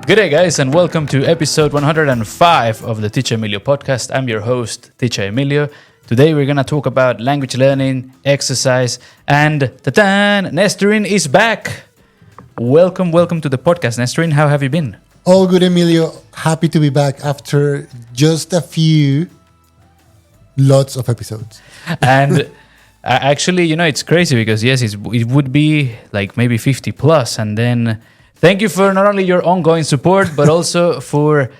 Good day, guys, and welcome to episode 105 of the Teacher Emilio podcast. I'm your host, Teacher Emilio. Today, we're going to talk about language learning, exercise, and ta-tan, Nesturin is back. Welcome to the podcast, Nesturin. How have you been? All good, Emilio. Happy to be back after just a few lots of episodes. And actually, it's crazy because, yes, it would be like maybe 50 plus, and then thank you for not only your ongoing support, but also for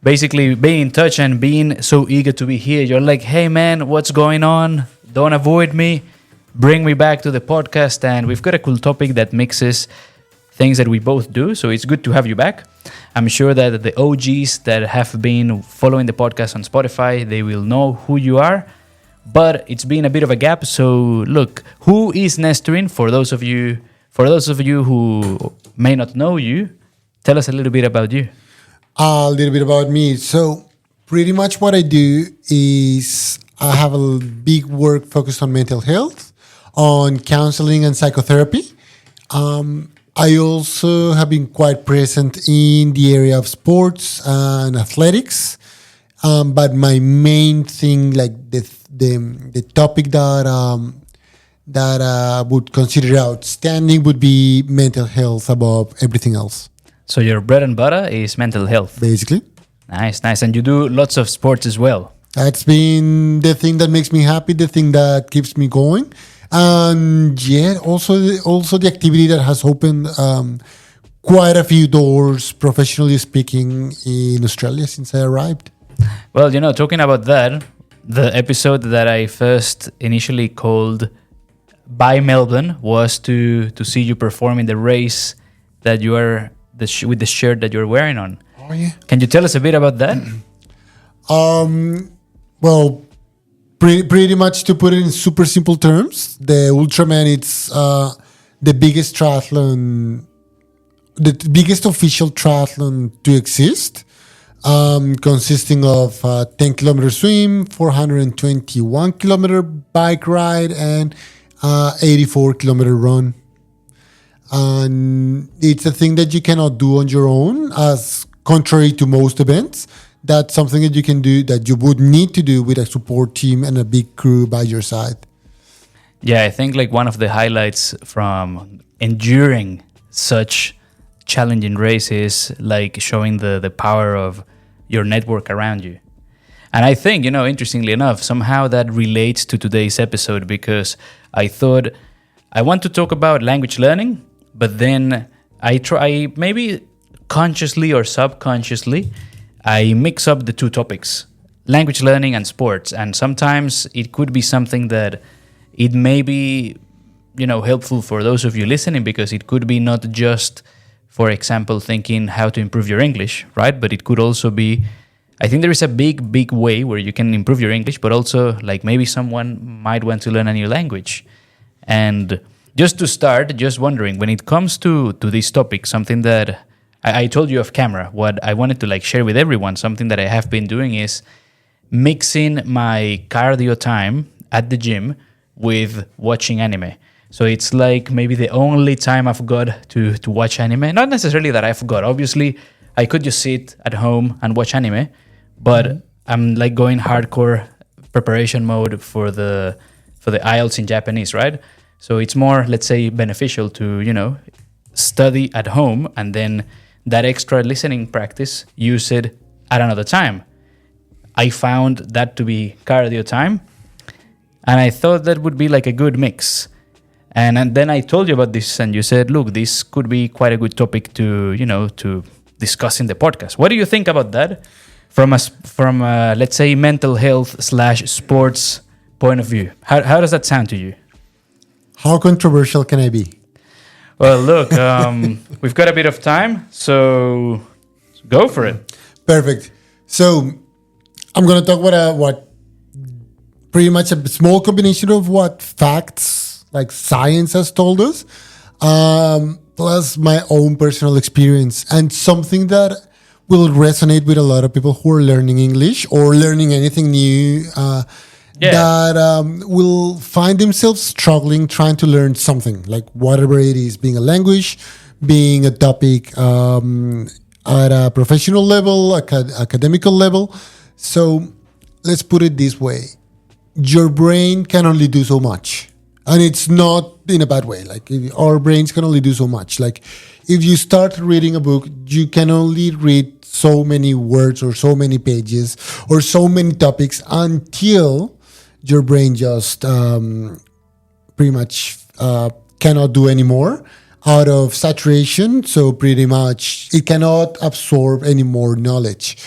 basically being in touch and being so eager to be here. You're like, hey, man, what's going on? Don't avoid me. Bring me back to the podcast. And we've got a cool topic that mixes things that we both do. So it's good to have you back. I'm sure that the OGs that have been following the podcast on Spotify, they will know who you are. But it's been a bit of a gap. So look, who is Nesturin? For those of you who may not know you, tell us a little bit about you. A little bit about me. So pretty much what I do is I have a big work focused on mental health, on counseling and psychotherapy. I also have been quite present in the area of sports and athletics. But my main thing, like the topic that I would consider outstanding would be mental health above everything else. So your bread and butter is mental health. Basically. Nice. And you do lots of sports as well. That's been the thing that makes me happy, the thing that keeps me going. And yeah, also the activity that has opened quite a few doors, professionally speaking, in Australia since I arrived. Well, talking about that, the episode that I first initially called by Melbourne was to see you perform in the race that you are with the shirt that you're wearing on. Oh yeah. Can you tell us a bit about that? Well, pretty much to put it in super simple terms, the Ultraman, it's the biggest triathlon, the biggest official triathlon to exist, consisting of 10 kilometer swim, 421 kilometer bike ride, and 84 kilometer run. And it's a thing that you cannot do on your own, as contrary to most events. That's something that you can do, that you would need to do with a support team and a big crew by your side. Yeah, I think like one of the highlights from enduring such challenging races, like showing the power of your network around you. And I think, interestingly enough, somehow that relates to today's episode, because I thought I want to talk about language learning, but then I try, maybe consciously or subconsciously, I mix up the two topics, language learning and sports. And sometimes it could be something that it may be, helpful for those of you listening, because it could be not just, for example, thinking how to improve your English, right? But it could also be, I think there is a big way where you can improve your English, but also like maybe someone might want to learn a new language. And just to start, just wondering, when it comes to this topic, something that I told you off camera, what I wanted to like share with everyone, something that I have been doing is mixing my cardio time at the gym with watching anime. So it's like maybe the only time I've got to watch anime. Not necessarily that I've got. Obviously, I could just sit at home and watch anime, but I'm like going hardcore preparation mode for the IELTS in Japanese, right? So it's more, let's say, beneficial to, study at home, and then that extra listening practice, use it at another time. I found that to be cardio time, and I thought that would be like a good mix. And then I told you about this, and you said, look, this could be quite a good topic to discuss in the podcast. What do you think about that from let's say, mental health / sports point of view? How does that sound to you? How controversial can I be? Well, look, we've got a bit of time, so go for it. Perfect. So I'm going to talk about what pretty much a small combination of what facts, like science, has told us, plus my own personal experience, and something that will resonate with a lot of people who are learning English or learning anything new. That will find themselves struggling trying to learn something, like whatever it is, being a language, being a topic, at a professional level, academical level. So let's put it this way. Your brain can only do so much. And it's not in a bad way. Like our brains can only do so much. Like if you start reading a book, you can only read so many words or so many pages or so many topics until your brain just pretty much cannot do anymore out of saturation. So pretty much it cannot absorb any more knowledge.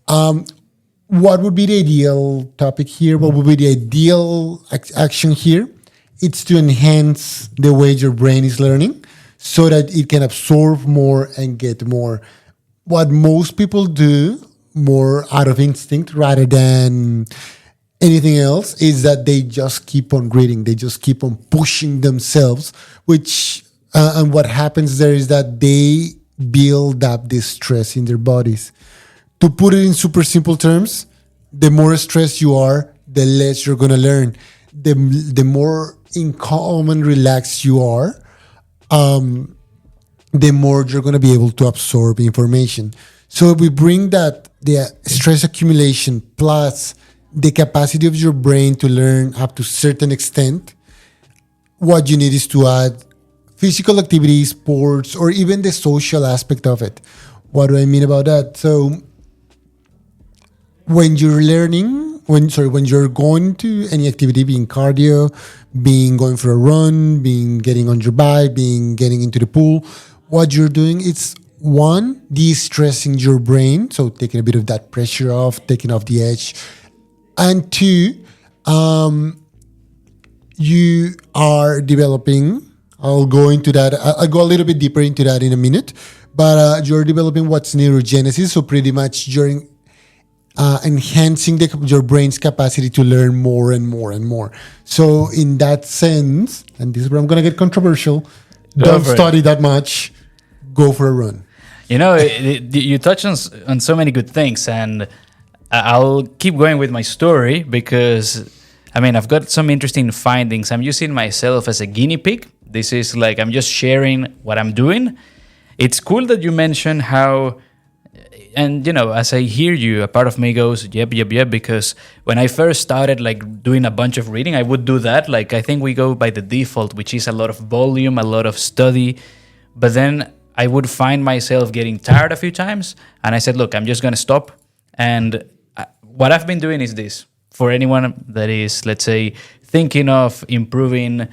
What would be the ideal topic here? What would be the ideal action here? It's to enhance the way your brain is learning so that it can absorb more and get more. What most people do more out of instinct rather than anything else is that they just keep on reading. They just keep on pushing themselves, which, and what happens there is that they build up this stress in their bodies. To put it in super simple terms, the more stressed you are, the less you're going to learn. The more in calm and relaxed you are, the more you're going to be able to absorb information. So if we bring that, the stress accumulation plus the capacity of your brain to learn up to a certain extent, what you need is to add physical activity, sports, or even the social aspect of it. What do I mean about that? So when you're learning, when you're going to any activity, being cardio, being going for a run, being getting on your bike, being getting into the pool, what you're doing, it's one, de-stressing your brain, so taking a bit of that pressure off, taking off the edge, and two, you are developing. I'll go into that. I'll go a little bit deeper into that in a minute, but you're developing what's neurogenesis, so pretty much you're enhancing your brain's capacity to learn more and more and more. So in that sense, and this is where I'm going to get controversial, don't study that much, go for a run. You know, you touch on so many good things, and I'll keep going with my story because, I mean, I've got some interesting findings. I'm using myself as a guinea pig. This is like, I'm just sharing what I'm doing. It's cool that you mentioned how, and, you know, as I hear you, a part of me goes, yep, because when I first started, like, doing a bunch of reading, I would do that. Like, I think we go by the default, which is a lot of volume, a lot of study. But then I would find myself getting tired a few times. And I said, look, I'm just going to stop. And what I've been doing is this. For anyone that is, let's say, thinking of improving,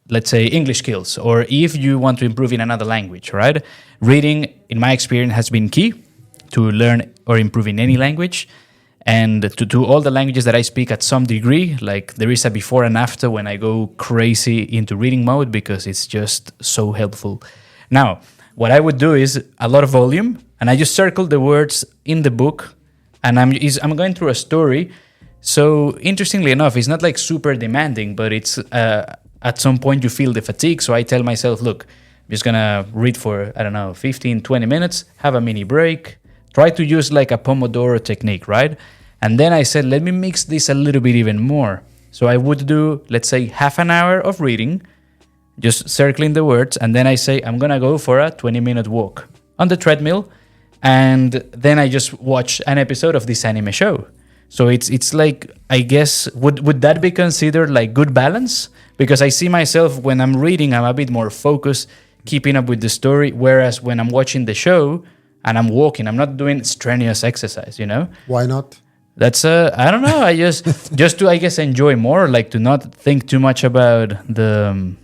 let's say, English skills, or if you want to improve in another language, right? Reading, in my experience, has been key to learn or improve in any language. And to do all the languages that I speak at some degree, like there is a before and after when I go crazy into reading mode because it's just so helpful. Now, what I would do is a lot of volume, and I just circle the words in the book, and I'm going through a story. So interestingly enough, it's not like super demanding, but it's at some point you feel the fatigue. So I tell myself, look, I'm just going to read for, 15, 20 minutes, have a mini break, try to use like a Pomodoro technique, right? And then I said, let me mix this a little bit even more. So I would do, let's say, half an hour of reading, just circling the words. And then I say, I'm going to go for a 20-minute walk on the treadmill. And then I just watch an episode of this anime show. So it's like, I guess, would that be considered like good balance? Because I see myself when I'm reading, I'm a bit more focused, keeping up with the story. Whereas when I'm watching the show and I'm walking, I'm not doing strenuous exercise, you know? Why not? That's I don't know. I just to, I guess, enjoy more, like to not think too much about the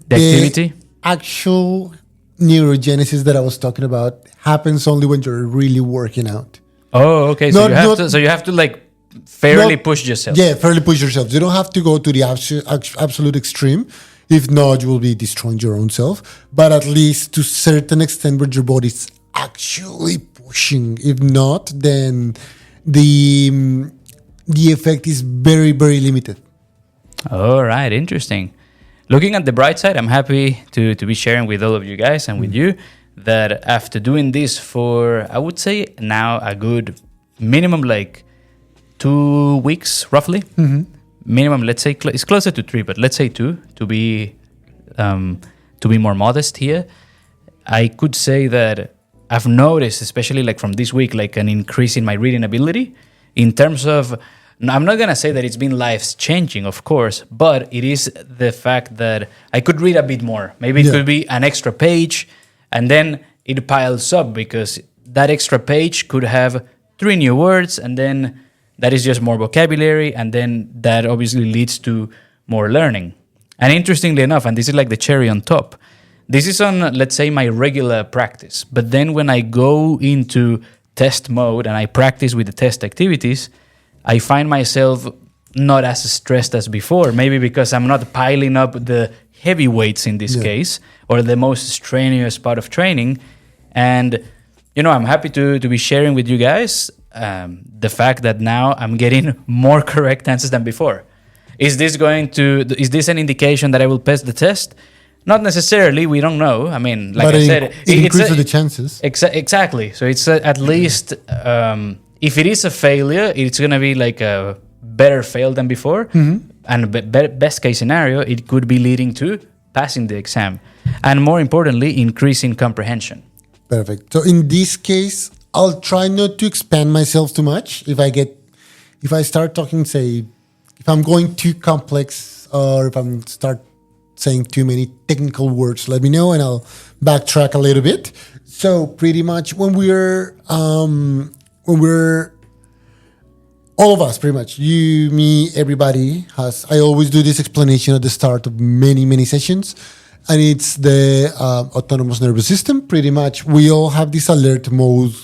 activity. Actual neurogenesis that I was talking about happens only when you're really working out. Oh, okay. So you have to like fairly push yourself. Yeah, fairly push yourself. You don't have to go to the absolute extreme. If not, you will be destroying your own self. But at least to a certain extent where your body's actually pushing. If not, then the effect is very, very limited. All right, interesting. Looking at the bright side, I'm happy to be sharing with all of you guys and with you that after doing this for, I would say now a good minimum like 2 weeks roughly. Minimum, let's say it's closer to 3, but let's say 2 to be more modest here. I could say that I've noticed, especially like from this week, like an increase in my reading ability in terms of, I'm not going to say that it's been life changing, of course, but it is the fact that I could read a bit more. Maybe it could be an extra page, and then it piles up because that extra page could have 3 new words, and then that is just more vocabulary, and then that obviously leads to more learning. And interestingly enough, and this is like the cherry on top, this is on, let's say, my regular practice. But then when I go into test mode and I practice with the test activities, I find myself not as stressed as before, maybe because I'm not piling up the heavy weights in this case, or the most strenuous part of training. And, I'm happy to be sharing with you guys the fact that now I'm getting more correct answers than before. Is this an indication that I will pass the test? Not necessarily. We don't know. I mean, like I said, it increases the chances. Exactly. So it's at least, if it is a failure, it's going to be like a better fail than before. And best case scenario, it could be leading to passing the exam. And more importantly, increasing comprehension. Perfect. So in this case, I'll try not to expand myself too much. If I start talking, say, if I'm going too complex, or if I'm start saying too many technical words, let me know and I'll backtrack a little bit. So pretty much when we're all of us, pretty much, you, me, everybody I always do this explanation at the start of many sessions, and it's the autonomous nervous system. Pretty much we all have this alert mode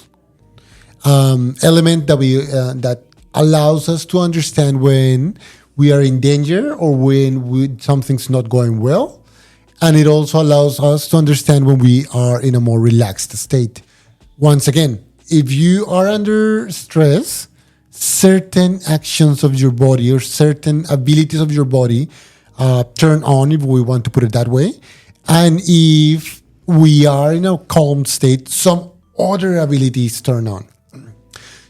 element that allows us to understand when we are in danger or when something's not going well. And it also allows us to understand when we are in a more relaxed state. Once again, if you are under stress, certain actions of your body or certain abilities of your body turn on, if we want to put it that way. And if we are in a calm state, some other abilities turn on.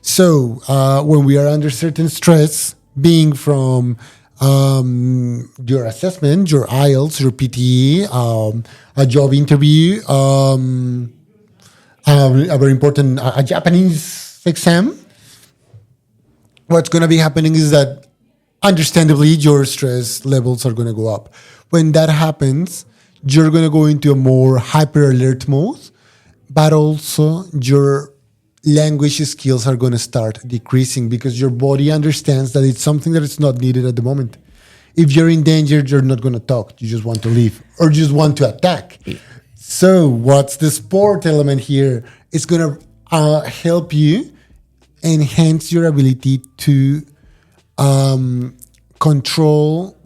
So when we are under certain stress, being from your assessment, your IELTS, your PTE, a job interview, a very important a Japanese exam, what's going to be happening is that understandably your stress levels are going to go up. When that happens, you're going to go into a more hyper alert mode, but also your language skills are going to start decreasing because your body understands that it's something that is not needed at the moment. If you're in danger, you're not going to talk. You just want to leave or just want to attack. So what's the sport element here? It's going to help you enhance your ability to control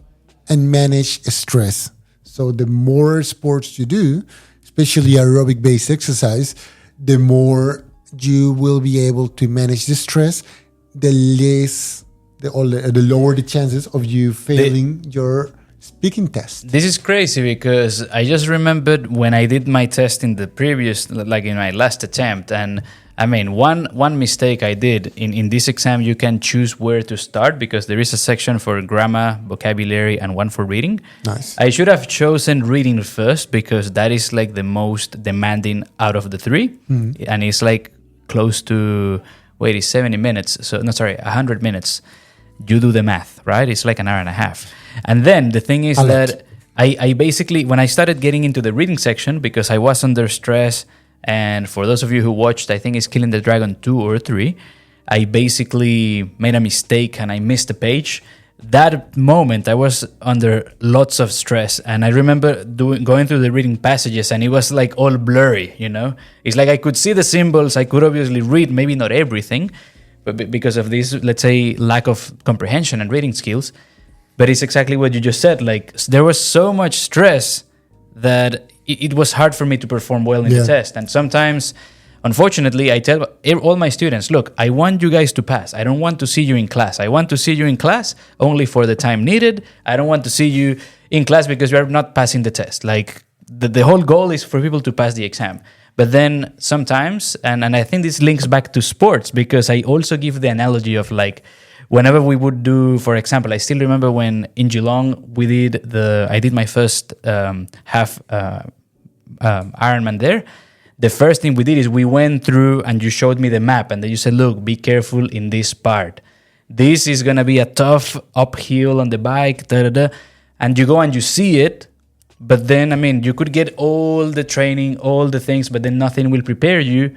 and manage stress. So the more sports you do, especially aerobic-based exercise, the more you will be able to manage the stress, the lower the chances of you failing your speaking test. This is crazy because I just remembered when I did my test in the previous, like in my last attempt, and I mean, one mistake I did in this exam, you can choose where to start because there is a section for grammar, vocabulary, and one for reading. Nice. I should have chosen reading first because that is like the most demanding out of the 3, and it's like close to, it's 70 minutes. So, no, sorry, 100 minutes. You do the math, right? It's like an hour and a half. And then the thing is that I basically, when I started getting into the reading section, because I was under stress, and for those of you who watched, I think it's Killing the Dragon 2 or 3, I basically made a mistake and I missed a page. That moment, I was under lots of stress, and I remember going through the reading passages, and it was like all blurry, It's like I could see the symbols, I could obviously read, maybe not everything, but because of this, let's say, lack of comprehension and reading skills. But it's exactly what you just said. Like, there was so much stress that it was hard for me to perform well in the test. And sometimes, unfortunately, I tell all my students, look, I want you guys to pass. I don't want to see you in class. I want to see you in class only for the time needed. I don't want to see you in class because you're not passing the test. Like, the whole goal is for people to pass the exam. But then sometimes, and I think this links back to sports, because I also give the analogy of like, whenever we would do, for example, I still remember when in Geelong I did my first half Ironman there. the first thing we did is we went through and you showed me the map, and then you said, look, be careful in this part. This is going to be a tough uphill on the bike, da, da, da. And you go and you see it. But then, I mean, you could get all the training, all the things, but then nothing will prepare you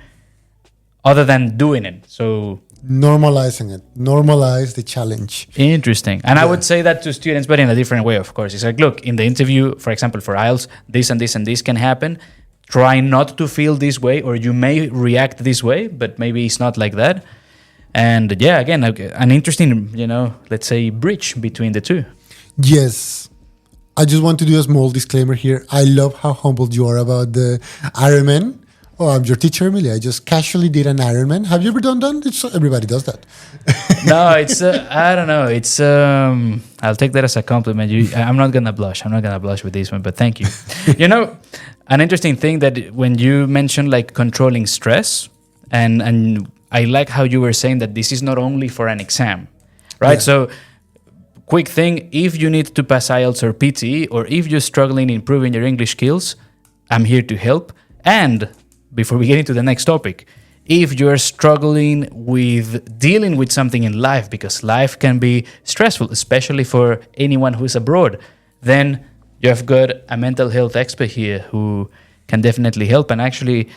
other than doing it. So normalizing it, normalize the challenge. interesting. And I would say that to students, but in a different way, of course. It's like, look, in the interview, for example, for IELTS, this and this and this can happen. Try not to feel this way, or you may react this way, but maybe it's not like that. And yeah, again, an interesting, let's say, bridge between the two. Yes. I just want to do a small disclaimer here. I love how humble you are about the Ironman. Oh, I'm your teacher, Emily. I just casually did an Ironman. Have you ever done that? Everybody does that. No, it's, I don't know. It's, I'll take that as a compliment. I'm not going to blush. I'm not going to blush with this one, but thank you. An interesting thing that when you mentioned like controlling stress, and I like how you were saying that this is not only for an exam, right? Yeah. So quick thing, if you need to pass IELTS or PTE, or if you're struggling improving your English skills, I'm here to help. And before we get into the next topic, if you're struggling with dealing with something in life, because life can be stressful, especially for anyone who's abroad, then you have got a mental health expert here who can definitely help. And actually,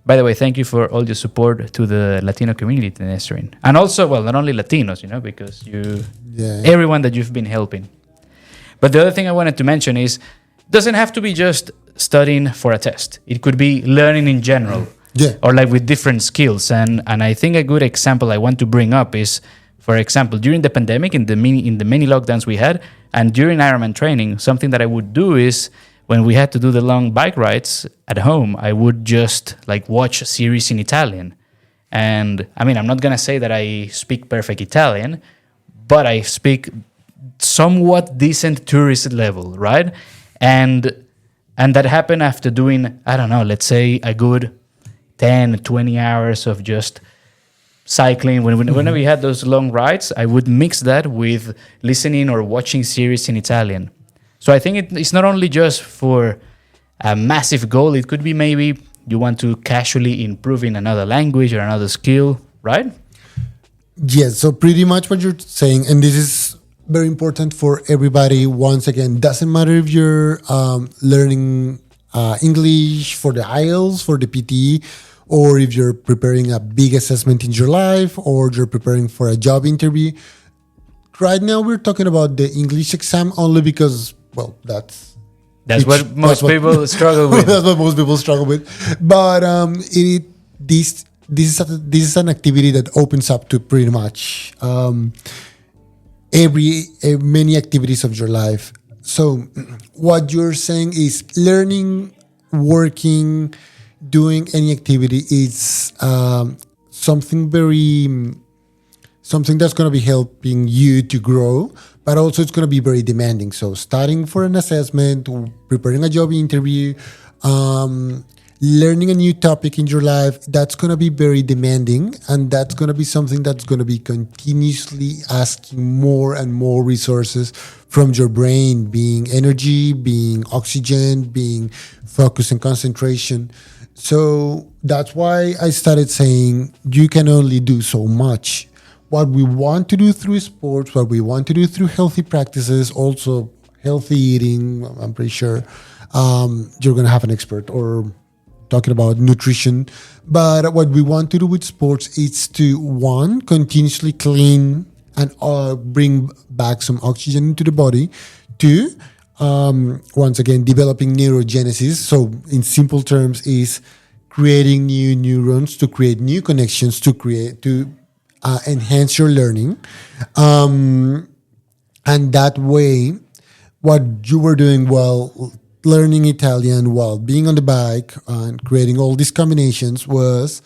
by the way, thank you for all your support to the Latino community, Nesturin. And also, well, not only Latinos, because everyone that you've been helping. But the other thing I wanted to mention is, doesn't have to be just studying for a test. It could be learning in general, or like with different skills. And I think a good example I want to bring up is, for example, during the pandemic, in the many lockdowns we had, and during Ironman training, something that I would do is, when we had to do the long bike rides at home, I would just like watch a series in Italian. And I mean, I'm not going to say that I speak perfect Italian, but I speak somewhat decent tourist level, right? And that happened after doing, I don't know, let's say a good 10, 20 hours of just cycling. Whenever we had those long rides, I would mix that with listening or watching series in Italian. So I think it's not only just for a massive goal. It could be maybe you want to casually improve in another language or another skill, right? Yes, so pretty much what you're saying, and this is very important for everybody. Once again, doesn't matter if you're learning English for the IELTS, for the PTE, or if you're preparing a big assessment in your life, or you're preparing for a job interview. Right now, we're talking about the English exam only because, well, that's what most people struggle with. That's what most people struggle with. But this is an activity that opens up to pretty much many activities of your life. So what you're saying is learning, working, doing any activity is something that's going to be helping you to grow, but also it's going to be very demanding. So studying for an assessment, preparing a job interview, learning a new topic in your life, that's going to be very demanding. And that's going to be something that's going to be continuously asking more and more resources from your brain, being energy, being oxygen, being focus and concentration. So that's why I started saying you can only do so much. What we want to do through sports, what we want to do through healthy practices, also healthy eating, I'm pretty sure you're going to have an expert or talking about nutrition. But what we want to do with sports is to, one, continuously clean and bring back some oxygen into the body. Two, once again, developing neurogenesis. So in simple terms is creating new neurons to create new connections to enhance your learning. And that way, what you were doing while learning Italian, while being on the bike and creating all these combinations was,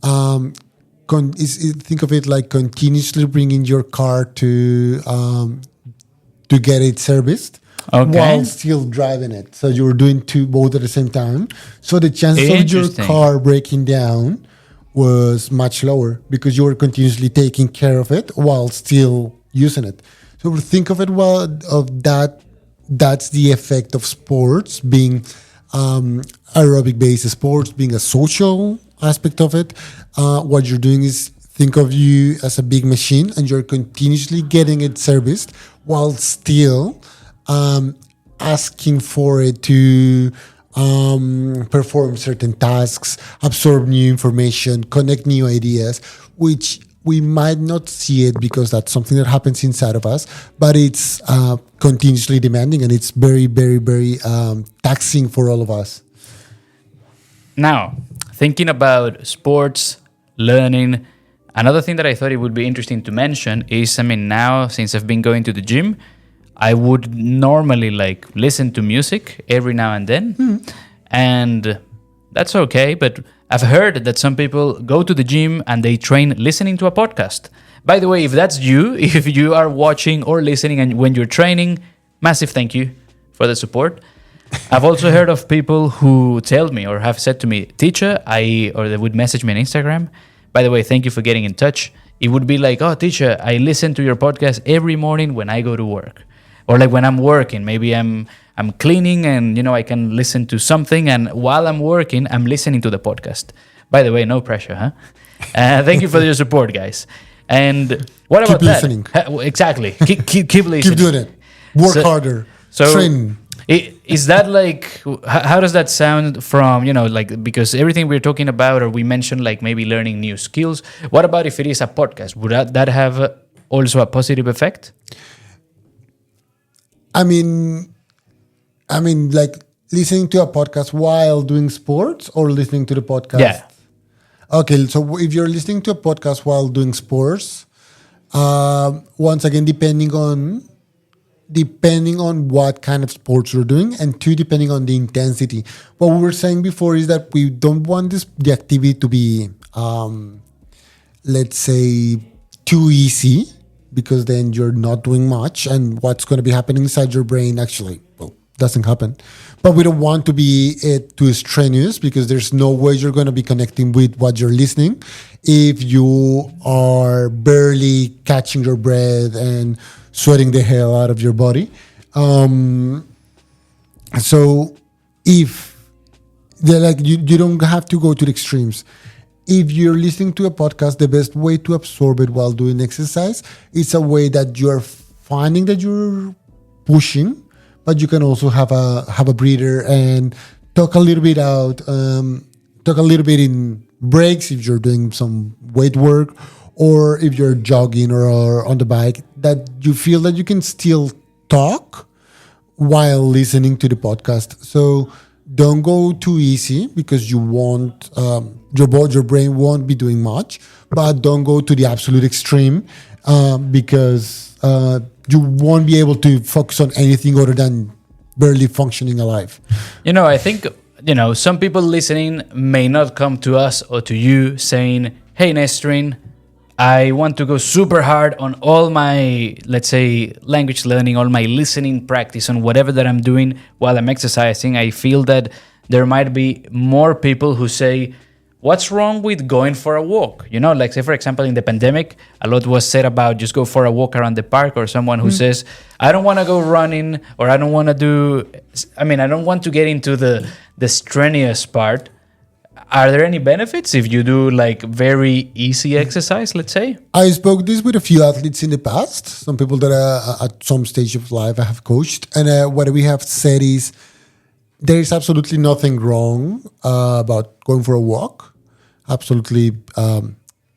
think of it like continuously bringing your car to get it serviced. Okay. While still driving it. So you were doing both at the same time. So the chances of your car breaking down was much lower because you were continuously taking care of it while still using it. So think of it that's the effect of sports being aerobic-based sports being a social aspect of it. What you're doing is think of you as a big machine, and you're continuously getting it serviced while still asking for it to perform certain tasks, absorb new information, connect new ideas, which we might not see it because that's something that happens inside of us, but it's continuously demanding, and it's very, very, very taxing for all of us. Now, thinking about sports, learning, another thing that I thought it would be interesting to mention is, now since I've been going to the gym, I would normally listen to music every now and then, and that's okay. But I've heard that some people go to the gym and they train listening to a podcast. By the way, if that's you, if you are watching or listening and when you're training, massive thank you for the support. I've also heard of people who tell me or have said to me, teacher, or they would message me on Instagram. By the way, thank you for getting in touch. It would be like, oh, teacher, I listen to your podcast every morning when I go to work. Or when I'm working, maybe I'm cleaning and, I can listen to something. And while I'm working, I'm listening to the podcast. By the way, no pressure, huh? Thank you for your support, guys. And what about that? Listening. Exactly. Keep listening. Keep doing it. Work harder. Train. Is that how does that sound from, because everything we're talking about, or we mentioned maybe learning new skills. What about if it is a podcast? Would that have also a positive effect? Listening to a podcast while doing sports or listening to the podcast? Yeah. Okay, so if you're listening to a podcast while doing sports, once again, depending on what kind of sports you're doing, and two, depending on the intensity. What we were saying before is that we don't want the activity to be, let's say, too easy, because then you're not doing much, and what's going to be happening inside your brain actually doesn't happen. But we don't want to be too strenuous, because there's no way you're going to be connecting with what you're listening if you are barely catching your breath and sweating the hell out of your body. So if they're you don't have to go to the extremes. If you're listening to a podcast, the best way to absorb it while doing exercise is a way that you're finding that you're pushing, but you can also have a breather and talk a little bit out, talk a little bit in breaks if you're doing some weight work, or if you're jogging or on the bike, that you feel that you can still talk while listening to the podcast. So don't go too easy, because you won't, your brain won't be doing much, but don't go to the absolute extreme, because you won't be able to focus on anything other than barely functioning alive. I think, some people listening may not come to us or to you saying, hey, Nesturin, I want to go super hard on all my, let's say, language learning, all my listening practice, on whatever that I'm doing while I'm exercising. I feel that there might be more people who say, what's wrong with going for a walk? Say, for example, in the pandemic, a lot was said about just go for a walk around the park, or someone who says, I don't want to go running, or I don't want to I don't want to get into the strenuous part. Are there any benefits if you do very easy exercise, let's say? I spoke this with a few athletes in the past, some people that at some stage of life I have coached. And what we have said is there is absolutely nothing wrong about going for a walk. Absolutely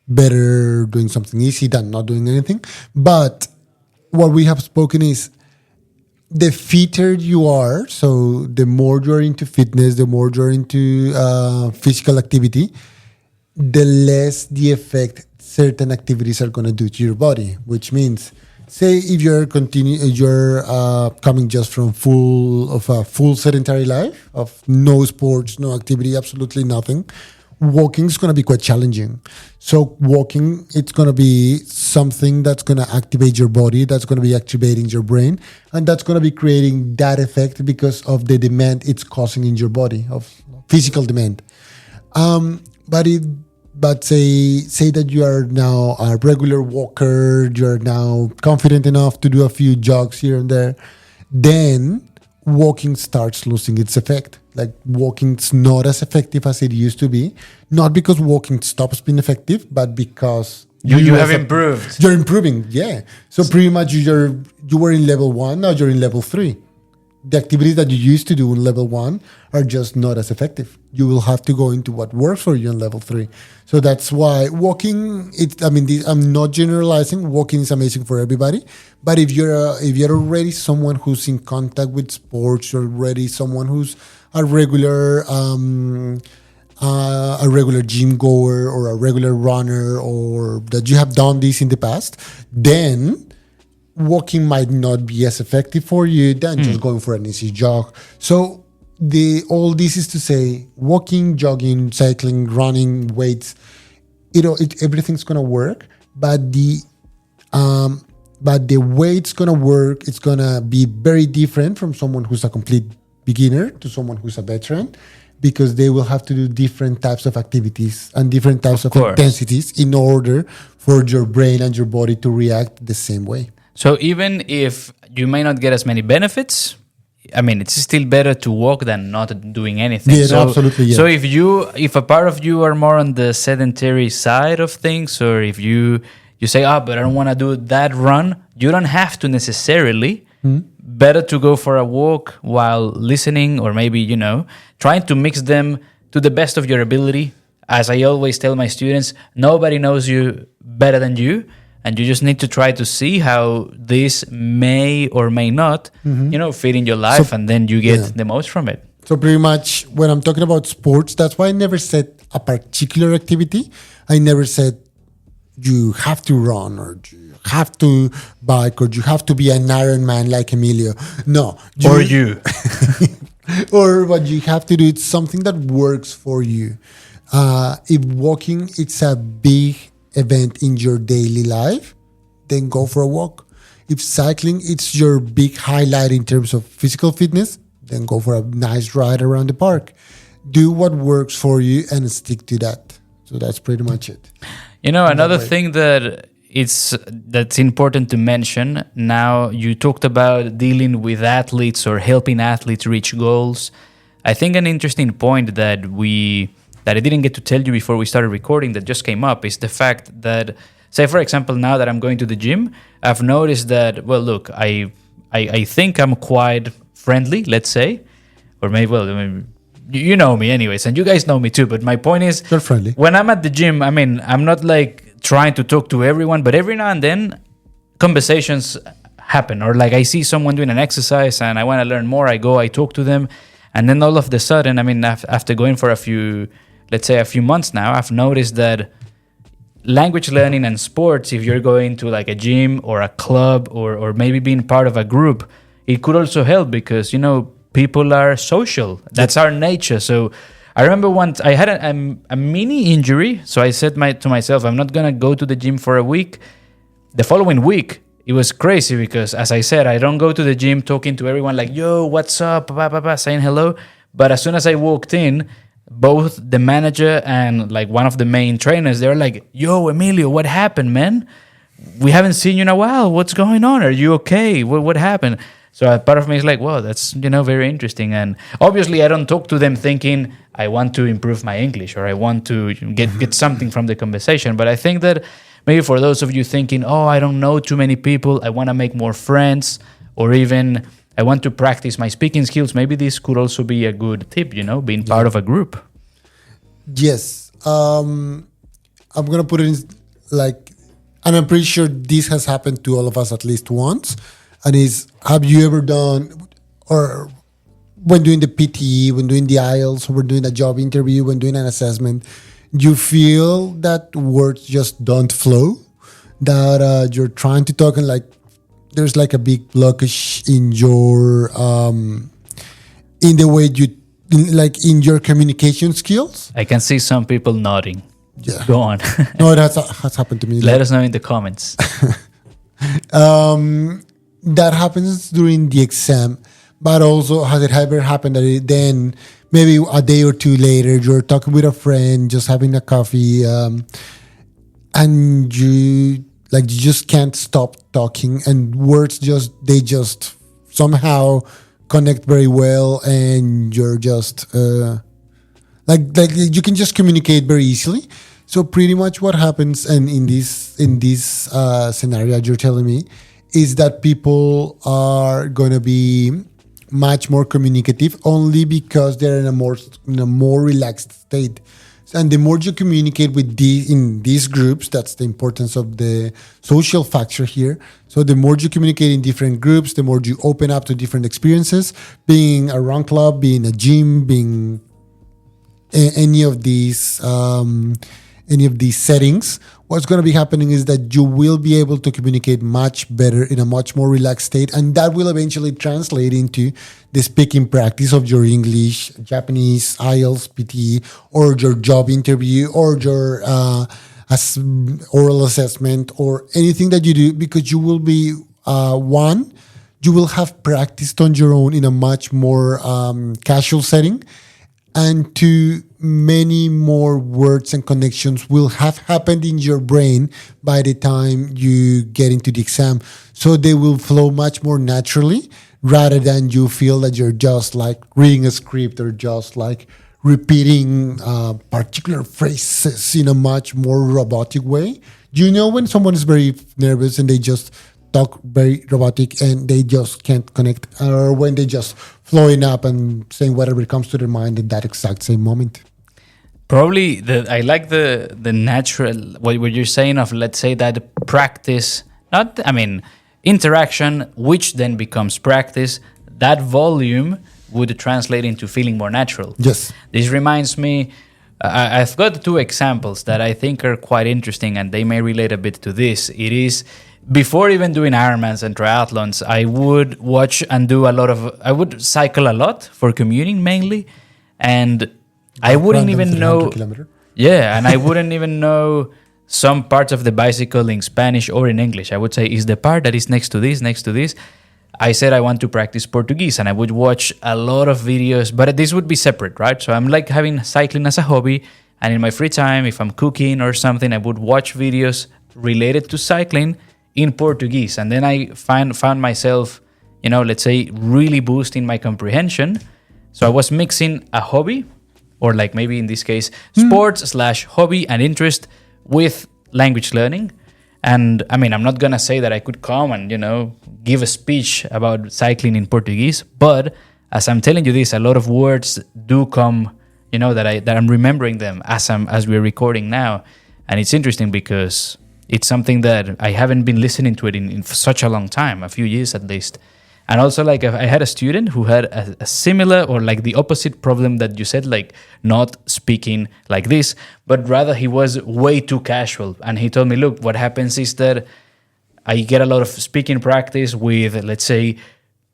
better doing something easy than not doing anything. But what we have spoken is, the fitter you are, so the more you're into fitness, the more you're into physical activity, the less the effect certain activities are going to do to your body. Which means, say if you're coming just from a full sedentary life of no sports, no activity, absolutely nothing, walking is going to be quite challenging. So walking, it's going to be something that's going to activate your body, that's going to be activating your brain, and that's going to be creating that effect because of the demand it's causing in your body, of physical demand. But say that you are now a regular walker, you're now confident enough to do a few jogs here and there, then walking starts losing its effect. Like walking's not as effective as it used to be. Not because walking stops being effective, but because you have improved. You're improving, yeah. So pretty much you were in level 1, now you're in level 3. The activities that you used to do in level 1 are just not as effective. You will have to go into what works for you in level 3. So that's why walking. I'm not generalizing. Walking is amazing for everybody, but if you're already someone who's in contact with sports, you're already someone who's a regular gym goer or a regular runner, or that you have done this in the past, then walking might not be as effective for you than just going for an easy jog. So all this is to say, walking, jogging, cycling, running, weights, everything's gonna work, but the way it's gonna work, it's gonna be very different from someone who's a complete beginner to someone who's a veteran, because they will have to do different types of activities and different types of intensities in order for your brain and your body to react the same way. So even if you may not get as many benefits, I mean, it's still better to walk than not doing anything. Yeah, absolutely. Yeah. So if a part of you are more on the sedentary side of things, or if you say, but I don't want to do that run, you don't have to necessarily. Better to go for a walk while listening, or maybe, trying to mix them to the best of your ability. As I always tell my students, nobody knows you better than you. And you just need to try to see how this may or may not, fit in your life, and then you get the most from it. So pretty much when I'm talking about sports, that's why I never said a particular activity. I never said you have to run, or you have to bike, or you have to be an Ironman like Emilio. No. You. Or what you have to do, it's something that works for you. If walking, it's a big event in your daily life, then go for a walk. If cycling, it's your big highlight in terms of physical fitness, then go for a nice ride around the park. Do what works for you and stick to that. So that's pretty much it. Another thing that's important to mention. Now, you talked about dealing with athletes or helping athletes reach goals. I think an interesting point that I didn't get to tell you before we started recording that just came up is the fact that, say, for example, now that I'm going to the gym, I've noticed that, well, look, I think I'm quite friendly, let's say, or maybe, you know me anyways, and you guys know me too, but my point is, you're friendly. When I'm at the gym, I'm not like trying to talk to everyone, but every now and then conversations happen, or like I see someone doing an exercise and I want to learn more, I talk to them, and then all of the sudden, after going for a few months now, I've noticed that language learning and sports, if you're going to like a gym or a club or maybe being part of a group, it could also help because, people are social. That's our nature. So I remember once I had a mini injury. So I said to myself, I'm not going to go to the gym for a week. The following week, it was crazy because, as I said, I don't go to the gym talking to everyone like, yo, what's up, saying hello. But as soon as I walked in, both the manager and like one of the main trainers, they were like, yo, Emilio, what happened, man? We haven't seen you in a while. What's going on? Are you okay? What happened? So a part of me is like, wow, that's, very interesting. And obviously I don't talk to them thinking I want to improve my English or I want to get something from the conversation. But I think that maybe for those of you thinking, I don't know too many people, I want to make more friends, or even I want to practice my speaking skills, maybe this could also be a good tip, being part of a group. Yes. I'm going to put it in and I'm pretty sure this has happened to all of us at least once. And have you ever done, or when doing the PTE, when doing the IELTS, when doing a job interview, when doing an assessment, you feel that words just don't flow, that you're trying to talk and there's a big blockage in your, in the way in your communication skills? I can see some people nodding. Yeah. Go on. No, it has happened to me. Let us know in the comments. That happens during the exam, but also has it ever happened that then maybe a day or two later you're talking with a friend, just having a coffee, and you just can't stop talking, and words just somehow connect very well, and you're just like you can just communicate very easily. So pretty much what happens, and in this scenario you're telling me, is that people are going to be much more communicative only because they're in a more relaxed state. And the more you communicate in these groups, that's the importance of the social factor here. So the more you communicate in different groups, the more you open up to different experiences, being a run club, being a gym, being any of these settings. What's going to be happening is that you will be able to communicate much better in a much more relaxed state, and that will eventually translate into the speaking practice of your English, Japanese, IELTS, PTE, or your job interview, or your oral assessment, or anything that you do, because you will be you will have practiced on your own in a much more casual setting, and two, many more words and connections will have happened in your brain by the time you get into the exam. So they will flow much more naturally, rather than you feel that you're just like reading a script or just like repeating particular phrases in a much more robotic way. You know when someone is very nervous and they just talk very robotic and they just can't connect, or when they just flowing up and saying whatever comes to their mind at that exact same moment. Probably I like the natural, what you're saying of, let's say, that practice, interaction, which then becomes practice, that volume would translate into feeling more natural. Yes. This reminds me, I've got two examples that I think are quite interesting, and they may relate a bit to this. It is, before even doing Ironmans and triathlons, I would watch and do I would cycle a lot for commuting mainly, and I wouldn't even know. Yeah, and I wouldn't even know some parts of the bicycle in Spanish or in English. I would say, is the part that is next to this, next to this. I said I want to practice Portuguese, and I would watch a lot of videos, but this would be separate, right? So I'm like having cycling as a hobby, and in my free time, if I'm cooking or something, I would watch videos related to cycling in Portuguese. And then I found myself, let's say, really boosting my comprehension. So I was mixing a hobby, or like maybe in this case, sports/hobby and interest with language learning. And I'm not going to say that I could come and, give a speech about cycling in Portuguese, but as I'm telling you this, a lot of words do come, that I'm remembering them as we're recording now. And it's interesting because it's something that I haven't been listening to it in such a long time, a few years at least. And also, like, I had a student who had a similar, or like the opposite problem that you said, like not speaking like this, but rather he was way too casual. And he told me, look, what happens is that I get a lot of speaking practice with, let's say,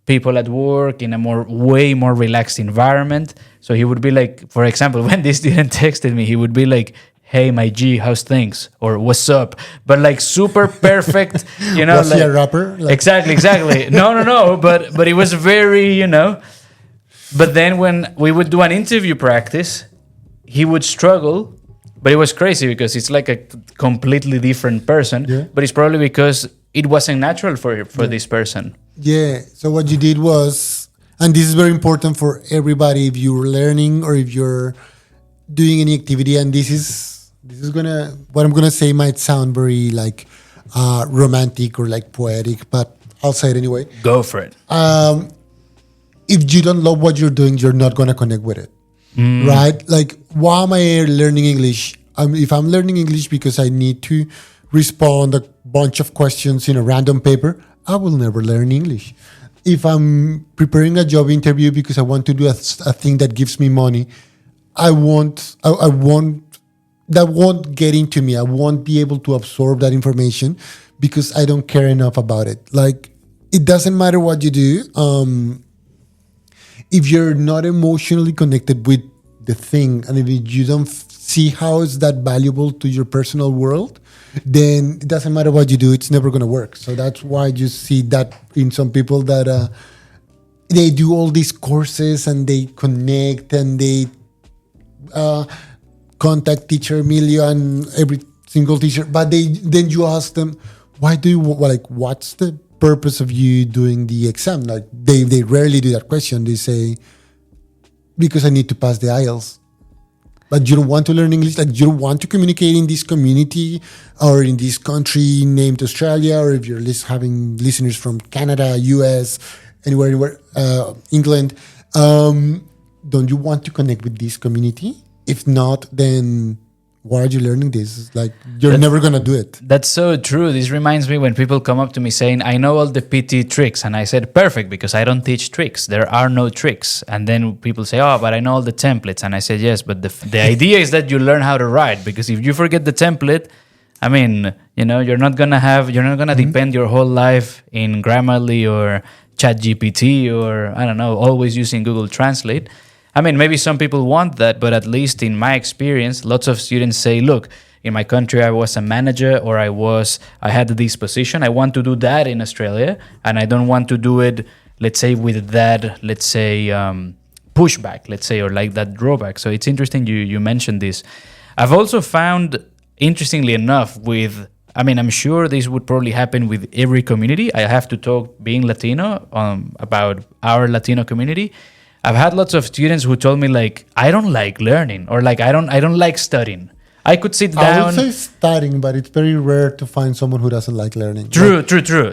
people at work in a way more relaxed environment. So he would be like, for example, when this student texted me, he would be like, hey, my G, how's things? Or what's up? But like super perfect, Was he a rapper? Exactly. No. But it was very, But then when we would do an interview practice, he would struggle. But it was crazy because it's like a completely different person. Yeah. But it's probably because it wasn't natural for this person. Yeah. So what you did was, and this is very important for everybody, if you're learning or if you're doing any activity, and this is what I'm gonna say might sound very like romantic or like poetic, but I'll say it anyway. Go for it. If you don't love what you're doing, you're not gonna connect with it, right? Like, why am I learning English? If I'm learning English because I need to respond a bunch of questions in a random paper, I will never learn English. If I'm preparing a job interview because I want to do a thing that gives me money, I won't. That won't get into me. I won't be able to absorb that information because I don't care enough about it. Like, it doesn't matter what you do. If you're not emotionally connected with the thing, and if you don't see how is that valuable to your personal world, then it doesn't matter what you do. It's never going to work. So that's why you see that in some people that they do all these courses and they connect and they contact teacher Emilio and every single teacher, but then you ask them, why do you what's the purpose of you doing the exam? Like they rarely do that question. They say, because I need to pass the IELTS. But you don't want to learn English, like you don't want to communicate in this community or in this country named Australia, or if you're having listeners from Canada, US, anywhere, England. Don't you want to connect with this community? If not, then why are you learning this? It's like you're never going to do it. That's so true. This reminds me when people come up to me saying, I know all the PT tricks. And I said, perfect, because I don't teach tricks. There are no tricks. And then people say, oh, but I know all the templates. And I said, yes, but the idea is that you learn how to write, because if you forget the template, I mean, you're not going to depend your whole life in Grammarly or ChatGPT or, I don't know, always using Google Translate. I mean, maybe some people want that, but at least in my experience, lots of students say, look, in my country, I was a manager or I had this position. I want to do that in Australia, and I don't want to do it, let's say, with that, pushback, let's say, or like that drawback. So it's interesting you mentioned this. I've also found, interestingly enough, I'm sure this would probably happen with every community. I have to talk, being Latino, about our Latino community. I've had lots of students who told me, like, I don't like learning, or like I don't like studying. I could sit down. I would say studying, but it's very rare to find someone who doesn't like learning. True.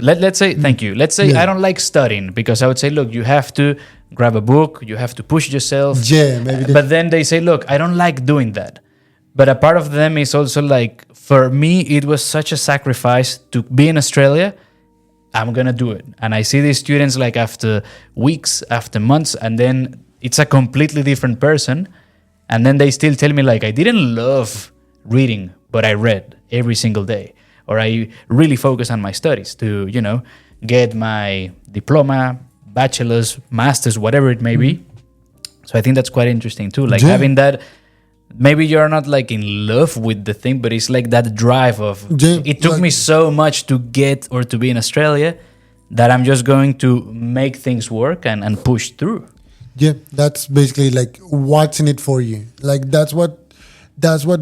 Let's say, thank you. Let's say I don't like studying, because I would say, look, you have to grab a book, you have to push yourself. Yeah, maybe. But then they say, look, I don't like doing that. But a part of them is also like, for me, it was such a sacrifice to be in Australia. I'm going to do it. And I see these students like after weeks, after months, and then it's a completely different person. And then they still tell me, like, I didn't love reading, but I read every single day. Or I really focus on my studies to, get my diploma, bachelor's, master's, whatever it may be. So I think that's quite interesting too. Like having that, maybe you're not like in love with the thing, but it's like that drive of, it took me so much to get or to be in Australia that I'm just going to make things work and push through. Yeah, that's basically like what's in it for you. Like that's what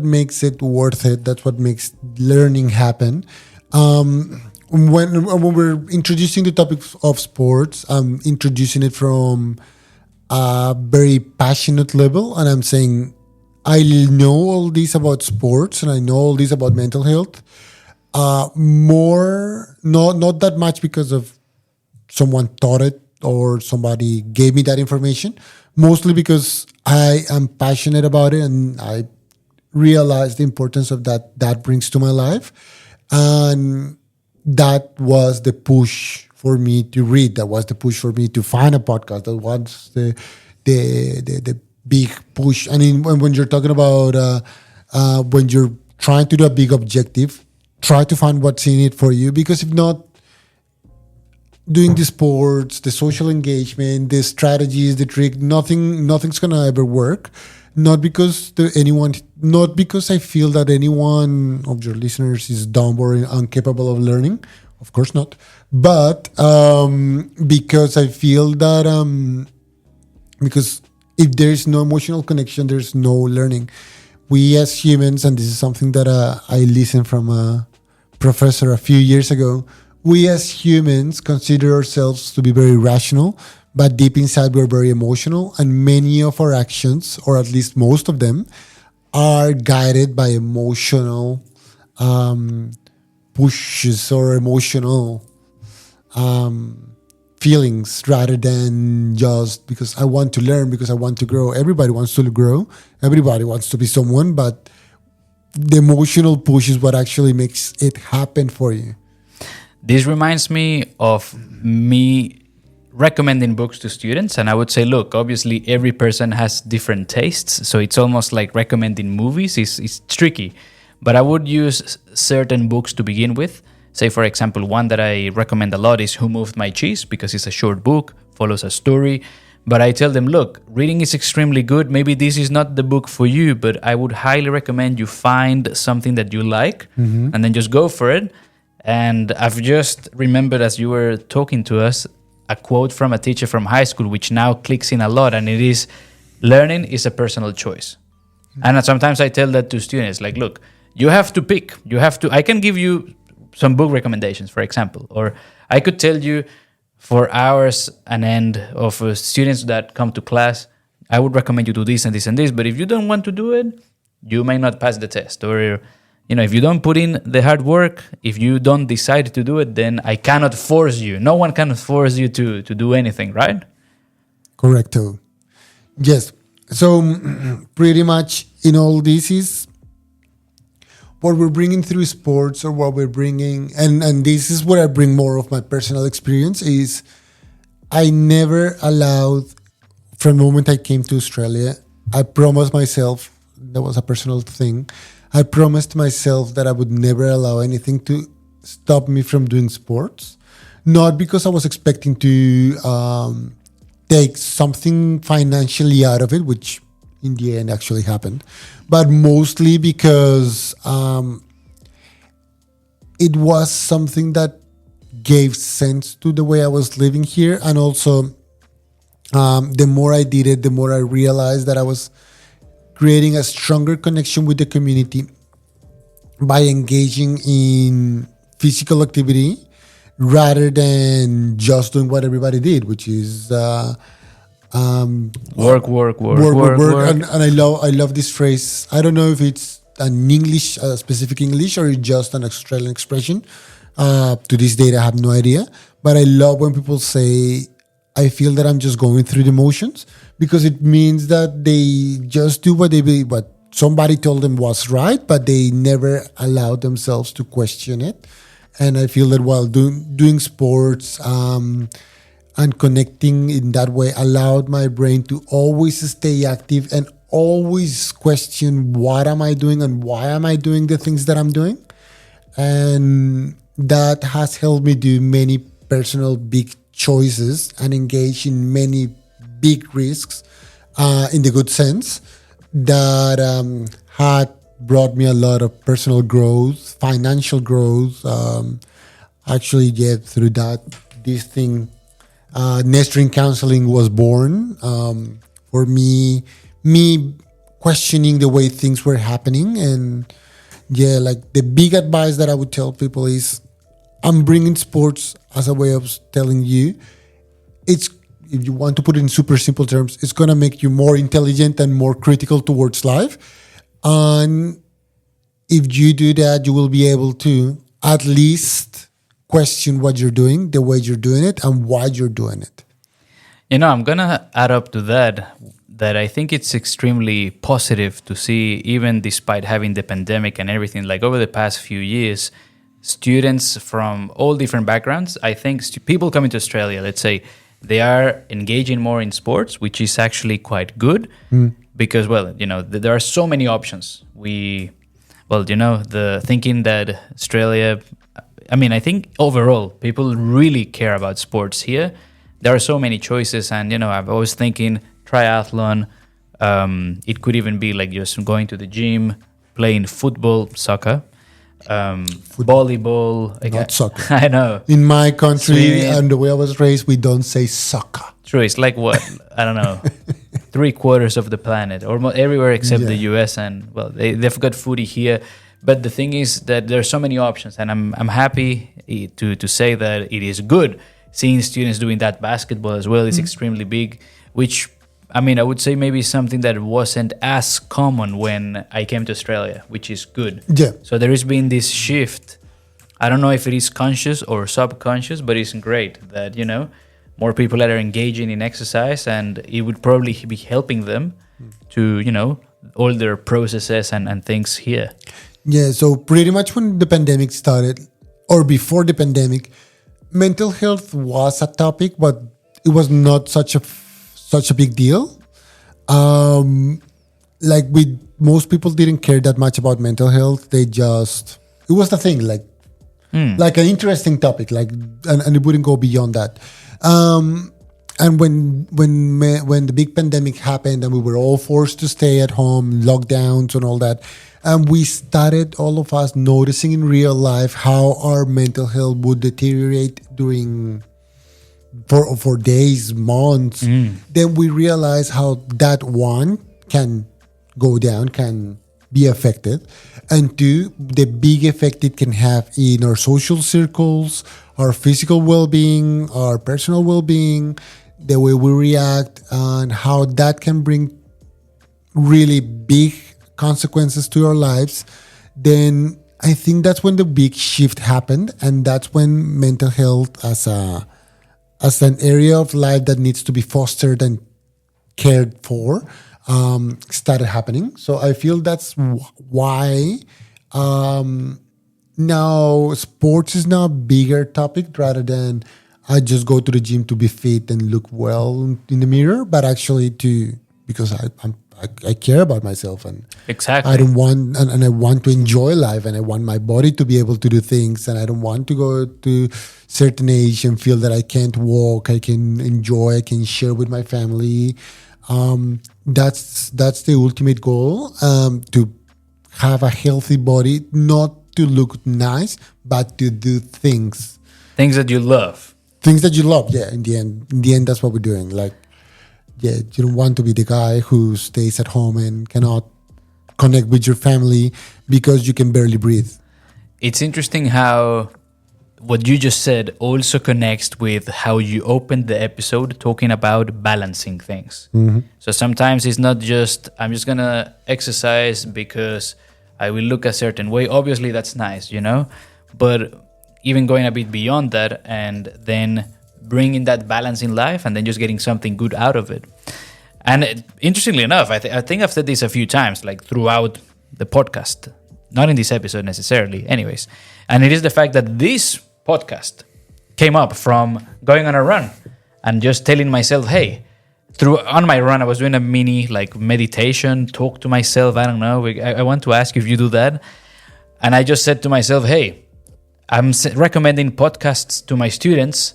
makes it worth it. That's what makes learning happen. When we're introducing the topic of sports, I'm introducing it from a very passionate level, and I'm saying, I know all this about sports and I know all this about mental health. Not that much because of someone taught it or somebody gave me that information. Mostly because I am passionate about it and I realize the importance of that brings to my life. And that was the push for me to read. That was the push for me to find a podcast. That was the big push. And when you're talking about when you're trying to do a big objective, try to find what's in it for you, because if not, doing the sports, the social engagement, the strategies, the trick, nothing's gonna ever work. Not because I feel that anyone of your listeners is dumb or incapable of learning. Of course not. But because I feel that because if there's no emotional connection, there's no learning. We as humans, and this is something that I listened from a professor a few years ago, we as humans consider ourselves to be very rational, but deep inside we're very emotional, and many of our actions, or at least most of them, are guided by emotional pushes or emotional feelings, rather than just because I want to learn, because I want to grow. Everybody wants to grow. Everybody wants to be someone, but the emotional push is what actually makes it happen for you. This reminds me of me recommending books to students, and I would say, look, obviously every person has different tastes, so it's almost like recommending movies. It's tricky, but I would use certain books to begin with. Say, for example, one that I recommend a lot is Who Moved My Cheese, because it's a short book, follows a story. But I tell them, look, reading is extremely good. Maybe this is not the book for you, but I would highly recommend you find something that you like, and then just go for it. And I've just remembered, as you were talking to us, a quote from a teacher from high school, which now clicks in a lot, and it is, learning is a personal choice. And sometimes I tell that to students, like, look, you have to pick. I can give you some book recommendations, for example, or I could tell you for hours an end of students that come to class, I would recommend you do this and this and this. But if you don't want to do it, you may not pass the test. Or, if you don't put in the hard work, if you don't decide to do it, then I cannot force you. No one can force you to do anything, right? Correcto. Yes. So pretty much in all this is what we're bringing through sports, or what we're bringing, and this is where I bring more of my personal experience, is I never allowed, from the moment I came to Australia, I promised myself, that was a personal thing, I promised myself that I would never allow anything to stop me from doing sports. Not because I was expecting to take something financially out of it, which in the end actually happened, but mostly because it was something that gave sense to the way I was living here. And also, the more I did it, the more I realized that I was creating a stronger connection with the community by engaging in physical activity rather than just doing what everybody did, which is work. And I love this phrase. I don't know if it's an English, specific English, or it's just an Australian expression. To this date, I have no idea. But I love when people say, I feel that I'm just going through the motions, because it means that they just do what somebody told them was right, but they never allowed themselves to question it. And I feel that while doing sports and connecting in that way allowed my brain to always stay active and always question, what am I doing and why am I doing the things that I'm doing? And that has helped me do many personal big choices and engage in many big risks in the good sense that had brought me a lot of personal growth, financial growth. Actually, through that, this thing, Nesturin Conselling was born for me questioning the way things were happening. And like the big advice that I would tell people is, I'm bringing sports as a way of telling you, if you want to put it in super simple terms, it's going to make you more intelligent and more critical towards life. And if you do that, you will be able to at least question what you're doing, the way you're doing it, and why you're doing it. I'm going to add up to that I think it's extremely positive to see, even despite having the pandemic and everything, like over the past few years, students from all different backgrounds, I think people coming to Australia, let's say, they are engaging more in sports, which is actually quite good because, there are so many options. The thinking that Australia, I think overall people really care about sports here. There are so many choices, and, I'm always thinking triathlon. It could even be like just going to the gym, playing football, soccer. Volleyball, not soccer. I know. In my country, Swimming. And the way I was raised, we don't say soccer. True, it's like what? I don't know. 3/4 of the planet, or everywhere except the US, and they've got footy here. But the thing is that there are so many options, and I'm happy to say that it is good seeing students doing that. Basketball as well is extremely big, which I would say maybe something that wasn't as common when I came to Australia, which is good. Yeah. So there has been this shift. I don't know if it is conscious or subconscious, but it's great that, more people are engaging in exercise, and it would probably be helping them to, all their processes and things here. Yeah, so pretty much when the pandemic started, or before the pandemic, mental health was a topic, but it was not such a big deal. Most people didn't care that much about mental health. It was the thing, like an interesting topic, and it wouldn't go beyond that. And when the big pandemic happened and we were all forced to stay at home, lockdowns and all that, and we started, all of us, noticing in real life how our mental health would deteriorate for days, months, then we realize how that one can go down, can be affected. And two, the big effect it can have in our social circles, our physical well-being, our personal well-being, the way we react, and how that can bring really big consequences to our lives. Then I think that's when the big shift happened, and that's when mental health as an area of life that needs to be fostered and cared for started happening. So I feel that's why now sports is now a bigger topic rather than I just go to the gym to be fit and look well in the mirror, but actually because I care about myself and Exactly. I don't want and I want to enjoy life and I want my body to be able to do things and I don't want to go to certain age and feel that I can't walk, I can enjoy, I can share with my family. That's the ultimate goal, to have a healthy body, not to look nice, but to do things Things that you love. that you love. Yeah, in the end, that's what we're doing. Like, yeah, you don't want to be the guy who stays at home and cannot connect with your family because you can barely breathe. It's interesting how what you just said also connects with how you opened the episode talking about balancing things. So sometimes it's not just, I'm just going to exercise because I will look a certain way. Obviously, that's nice, But even going a bit beyond that and then bringing that balance in life and then just getting something good out of it. And interestingly enough, I think I've said this a few times, like throughout the podcast, not in this episode necessarily, anyways. And it is the fact that this podcast came up from going on a run and just telling myself, hey, on my run, I was doing a mini like meditation, talk to myself. I don't know. I want to ask you if you do that. And I just said to myself, hey, I'm recommending podcasts to my students.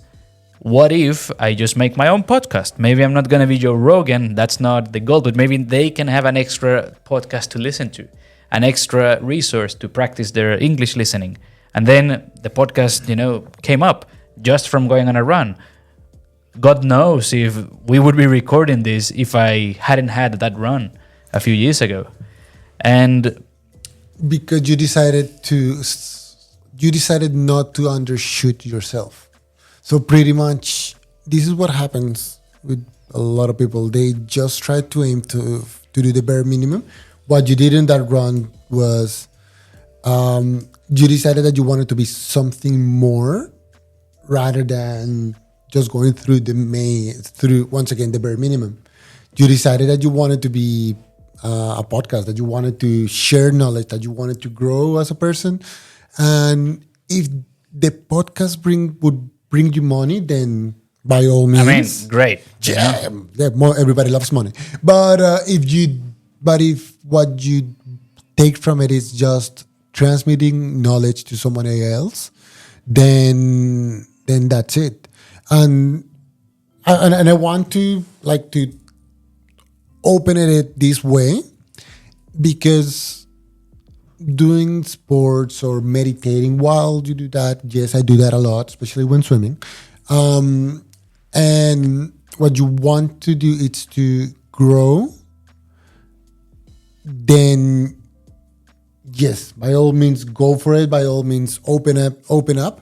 What if I just make my own podcast? Maybe I'm not going to be Joe Rogan. That's not the goal, but maybe they can have an extra podcast to listen to, an extra resource to practice their English listening. And then the podcast, came up just from going on a run. God knows if we would be recording this if I hadn't had that run a few years ago. And because you decided not to undershoot yourself. So pretty much this is what happens with a lot of people. They just try to aim to do the bare minimum. What you did in that run was you decided that you wanted to be something more rather than just going through once again the bare minimum. You decided that you wanted to be a podcast, that you wanted to share knowledge, that you wanted to grow as a person. And if the podcast would bring you money, then by all means, great. Yeah, everybody loves money. But if what you take from it is just transmitting knowledge to someone else, then that's it. And I want to open it this way because doing sports or meditating while you do that, yes, I do that a lot, especially when swimming. And what you want to do is to grow. Then, yes, by all means, go for it. By all means, open up.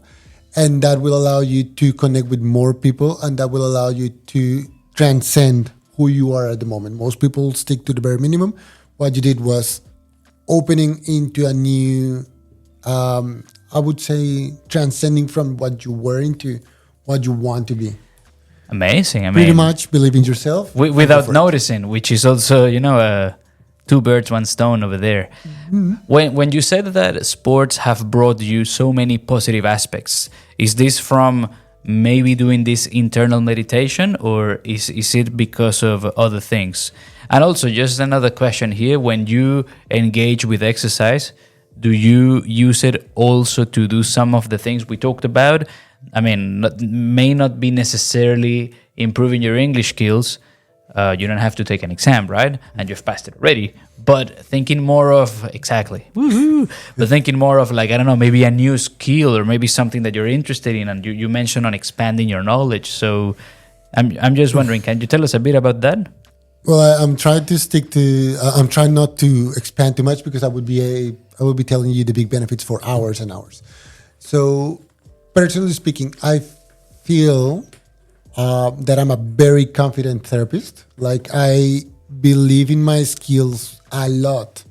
And that will allow you to connect with more people, and that will allow you to transcend who you are at the moment. Most people stick to the bare minimum. What you did was opening into a new, I would say, transcending from what you were into what you want to be. Amazing. Pretty much believe in yourself. Without noticing, which is also, two birds, one stone over there. Mm-hmm. When you said that sports have brought you so many positive aspects, is this from maybe doing this internal meditation, or is it because of other things? And also, just another question here, when you engage with exercise, do you use it also to do some of the things we talked about? I mean, may not be necessarily improving your English skills. You don't have to take an exam, right? And you've passed it already. But thinking more of, exactly, woohoo! But thinking more of like, I don't know, maybe a new skill or maybe something that you're interested in. And you mentioned on expanding your knowledge. So I'm just wondering, can you tell us a bit about that? Well, I'm trying to stick to. I'm trying not to expand too much because I would be telling you the big benefits for hours and hours. So, personally speaking, I feel that I'm a very confident therapist. Like I believe in my skills a lot,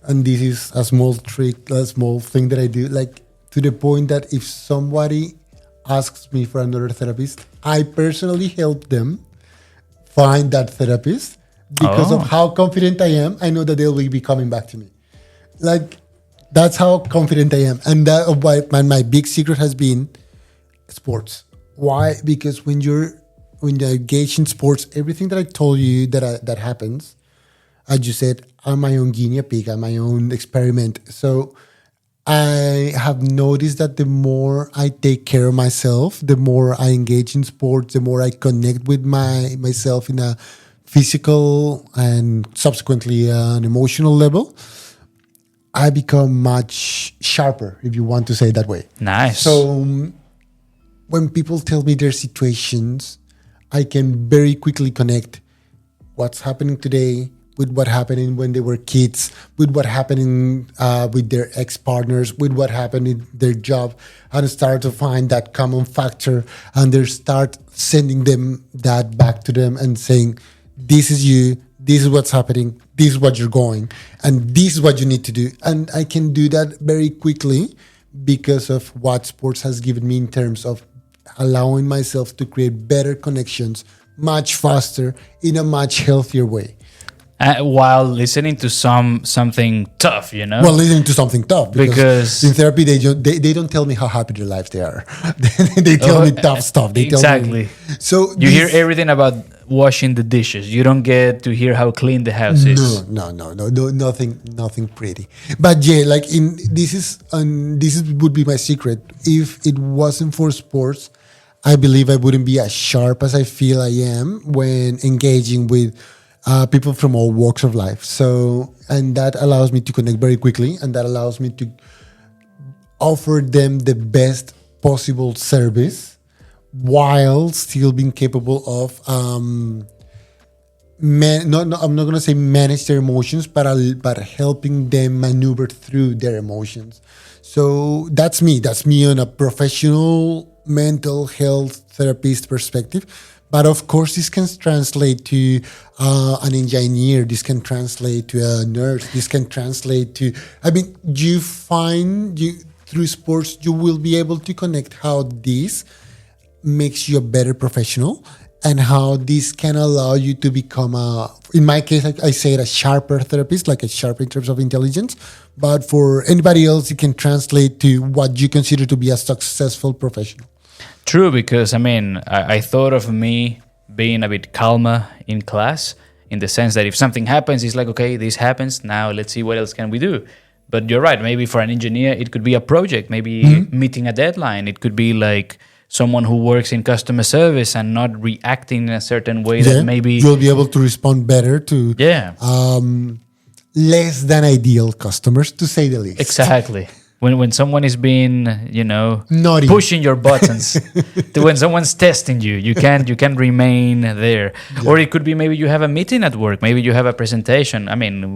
and this is a small trick, a small thing that I do. Like to the point that if somebody asks me for another therapist, I personally help them find that therapist because of Oh, how confident I am. I know that they will be coming back to me. Like that's how confident I am, and that why my big secret has been sports. Why? Because when you're engaged in sports, everything that I told you that happens, as you said, I'm my own guinea pig, I'm my own experiment. So I have noticed that the more I take care of myself, the more I engage in sports, the more I connect with myself in a physical and subsequently an emotional level, I become much sharper, if you want to say it that way. nice. So when people tell me their situations, I can very quickly connect what's happening today with what happened when they were kids, with what happened with their ex-partners, with what happened in their job, and start to find that common factor, and they start sending them that back to them and saying, this is you, this is what's happening, this is what you're going, and this is what you need to do. And I can do that very quickly because of what sports has given me in terms of allowing myself to create better connections much faster in a much healthier way. While listening to something tough, you know? Well, listening to something tough Because- in therapy they don't tell me how happy their lives they are. They tell me tough stuff. They exactly. Tell me, so You hear everything about washing the dishes. You don't get to hear how clean the house is. No, nothing pretty. But yeah, like this is would be my secret. If it wasn't for sports, I believe I wouldn't be as sharp as I feel I am when engaging with people from all walks of life. So, and that allows me to connect very quickly, and that allows me to offer them the best possible service while still being capable of I'm not going to say manage their emotions, but helping them maneuver through their emotions. So that's me on a professional mental health therapist perspective. But of course, this can translate to an engineer. This can translate to a nurse. This can translate to, I mean, through sports, you will be able to connect how this makes you a better professional and how this can allow you to become in my case, I say it a sharper therapist, like a sharp in terms of intelligence. But for anybody else, it can translate to what you consider to be a successful professional. True, because I mean, I thought of me being a bit calmer in class, in the sense that if something happens, it's like, okay, this happens, now let's see what else can we do. But you're right, maybe for an engineer, it could be a project, maybe meeting a deadline. It could be like someone who works in customer service and not reacting in a certain way that maybe... You'll be able to respond better to less than ideal customers, to say the least. Exactly. When someone is being, naughty, pushing your buttons, when someone's testing you, you can remain there. Yeah. Or it could be maybe you have a meeting at work, maybe you have a presentation,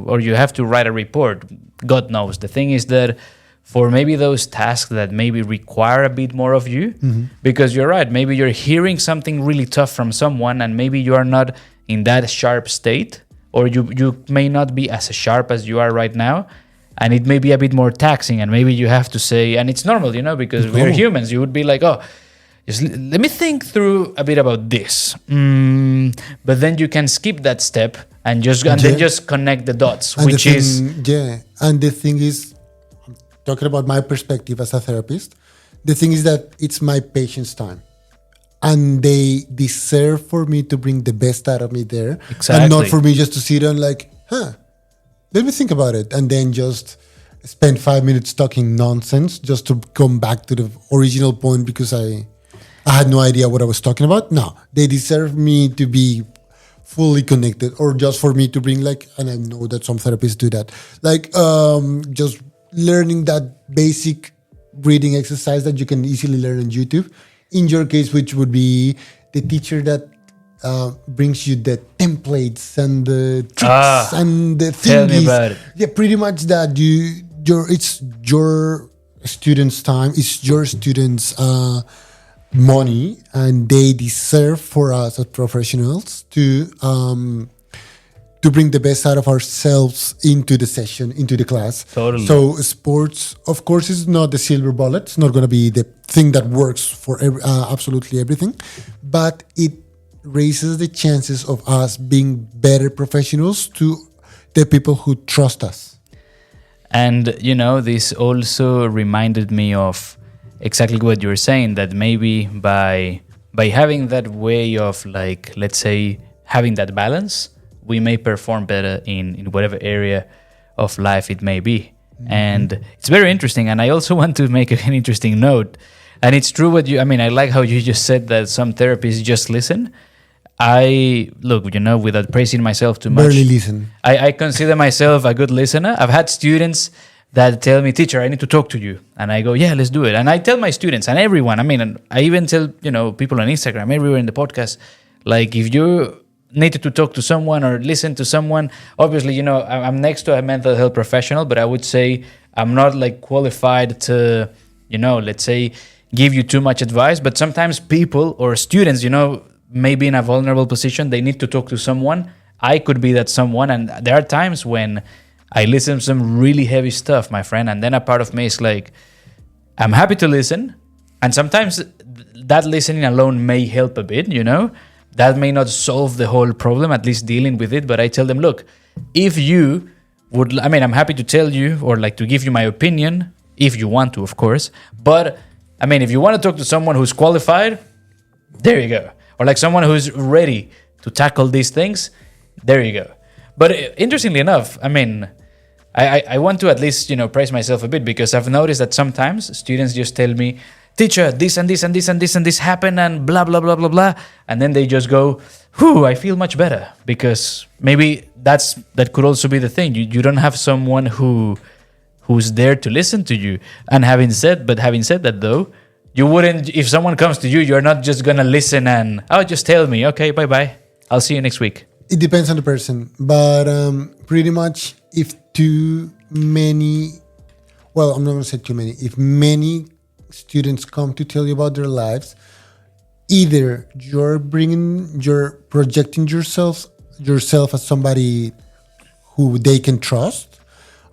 or you have to write a report. God knows. The thing is that for maybe those tasks that maybe require a bit more of you, because you're right, maybe you're hearing something really tough from someone and maybe you are not in that sharp state, or you may not be as sharp as you are right now. And it may be a bit more taxing, and maybe you have to say, and it's normal, because we're humans. You would be like, just let me think through a bit about this. But then you can skip that step and then just connect the dots, and And the thing is, I'm talking about my perspective as a therapist. The thing is that it's my patient's time, and they deserve for me to bring the best out of me there, and not for me just to sit on like, let me think about it, and then just spend 5 minutes talking nonsense just to come back to the original point because I had no idea what I was talking about. No, they deserve me to be fully connected, or just for me to bring and I know that some therapists do that, just learning that basic breathing exercise that you can easily learn on YouTube. In your case, which would be the teacher that brings you the templates and the tricks and the tell thingies. me about it. Yeah, pretty much that. It's your students' time. It's your students' money, and they deserve for us as professionals to bring the best out of ourselves into the session, into the class. Totally. So sports, of course, is not the silver bullet. It's not going to be the thing that works for absolutely everything, but it raises the chances of us being better professionals to the people who trust us. And, this also reminded me of exactly what you were saying, that maybe by having that way of, like, let's say, having that balance, we may perform better in whatever area of life it may be. Mm-hmm. And it's very interesting. And I also want to make an interesting note. And it's true I like how you just said that some therapists just listen. Without praising myself too much. Barely listen. I consider myself a good listener. I've had students that tell me, teacher, I need to talk to you. And I go, yeah, let's do it. And I tell my students and everyone, I even tell, people on Instagram, everywhere in the podcast, like, if you needed to talk to someone or listen to someone, obviously, I'm next to a mental health professional, but I would say I'm not like qualified to, let's say, give you too much advice. But sometimes people or students, may be in a vulnerable position. They need to talk to someone. I could be that someone. And there are times when I listen to some really heavy stuff, my friend. And then a part of me is like, I'm happy to listen. And sometimes that listening alone may help a bit, That may not solve the whole problem, at least dealing with it. But I tell them, look, if you would, I'm happy to tell you or like to give you my opinion, if you want to, of course. But, if you want to talk to someone who's qualified, there you go. Or like someone who's ready to tackle these things, there you go. But interestingly enough, I want to at least, praise myself a bit, because I've noticed that sometimes students just tell me, teacher, this and this and this and this and this happened and blah, blah, blah, blah, blah. And then they just go, whew, I feel much better. Because maybe that could also be the thing. You don't have someone who's there to listen to you. And having said that though, you wouldn't, if someone comes to you, you're not just going to listen and, just tell me, okay, bye-bye. I'll see you next week. It depends on the person. But pretty much if too many, well, I'm not going to say too many. If many students come to tell you about their lives, either you're projecting yourself as somebody who they can trust,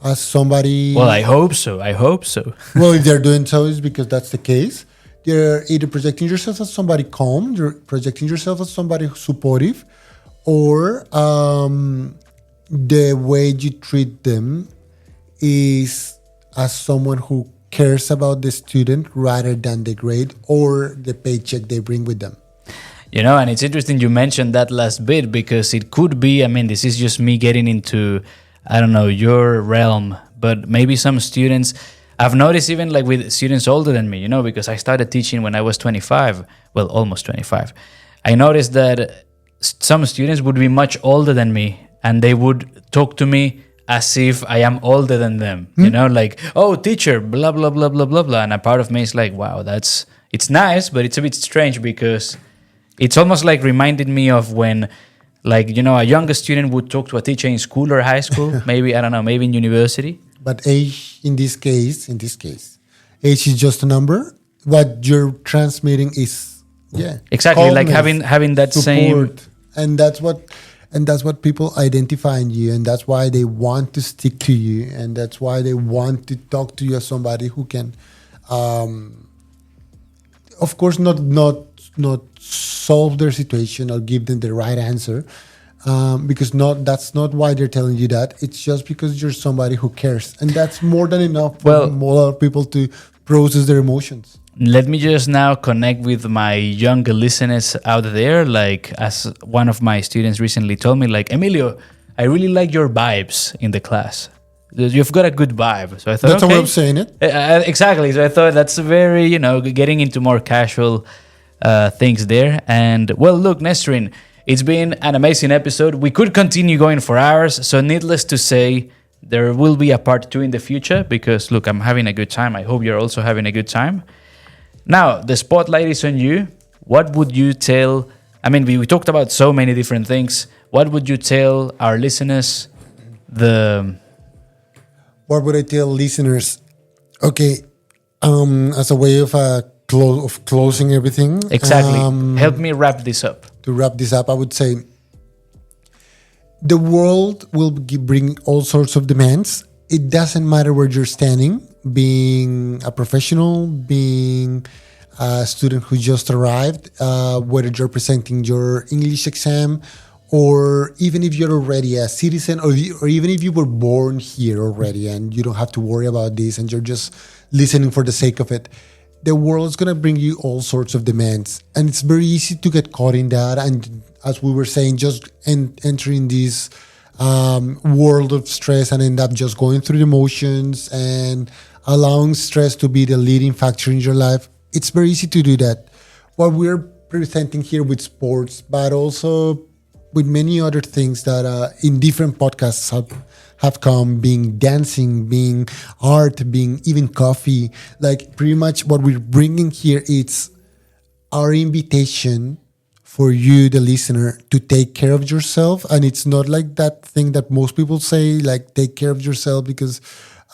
as somebody. Well, I hope so. Well, if they're doing so, it's because that's the case. You're either projecting yourself as somebody calm, you're projecting yourself as somebody supportive, or the way you treat them is as someone who cares about the student rather than the grade or the paycheck they bring with them. And it's interesting you mentioned that last bit, because it could be, this is just me getting into, I don't know, your realm, but maybe some students, I've noticed even like with students older than me, because I started teaching when I was 25, well, almost 25. I noticed that some students would be much older than me, and they would talk to me as if I am older than them, like, oh, teacher, blah, blah, blah, blah, blah, blah. And a part of me is like, wow, it's nice, but it's a bit strange, because it's almost like reminded me of when, like, a younger student would talk to a teacher in school or high school, maybe, I don't know, maybe in university. But age, in this case, age is just a number. What you're transmitting is, exactly, calmness, like having that support, same. And that's what people identify in you, and that's why they want to stick to you, and that's why they want to talk to you as somebody who can, of course, not solve their situation or give them the right answer, because that's not why they're telling you that. It's just because you're somebody who cares, and that's more than enough for a lot of people to process their emotions. Let me just now connect with my younger listeners out there. Like, as one of my students recently told me, like, Emilio, I really like your vibes in the class. You've got a good vibe. So I thought, that's a way of saying it. Exactly. So I thought that's very, getting into more casual things there. And, well, look, Nesturin, it's been an amazing episode. We could continue going for hours. So needless to say, there will be a part 2 in the future, because, look, I'm having a good time. I hope you're also having a good time. Now, the spotlight is on you. What would you tell I mean, we talked about so many different things. What would you tell our listeners? What would I tell listeners? Okay, as a way of closing everything. Exactly. Help me wrap this up. To wrap this up, I would say the world will bring all sorts of demands. It doesn't matter where you're standing, being a professional, being a student who just arrived, whether you're presenting your English exam, or even if you're already a citizen, or even if you were born here already and you don't have to worry about this and you're just listening for the sake of it. The world is going to bring you all sorts of demands. And it's very easy to get caught in that. And as we were saying, just entering this world of stress and end up just going through the motions and allowing stress to be the leading factor in your life. It's very easy to do that. What we're presenting here with sports, but also with many other things that in different podcasts have come, being dancing, being art, being even coffee. Like pretty much what we're bringing here, it's our invitation for you, the listener, to take care of yourself. And it's not like that thing that most people say, like take care of yourself because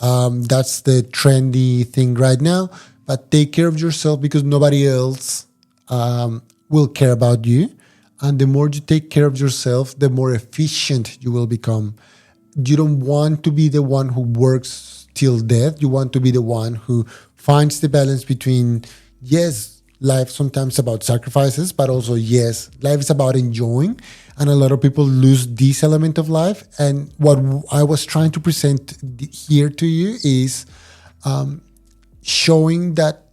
that's the trendy thing right now. But take care of yourself because nobody else will care about you. And the more you take care of yourself, the more efficient you will become. You don't want to be the one who works till death. You want to be the one who finds the balance between, yes, life sometimes about sacrifices, but also, yes, life is about enjoying. And a lot of people lose this element of life. And what I was trying to present here to you is showing that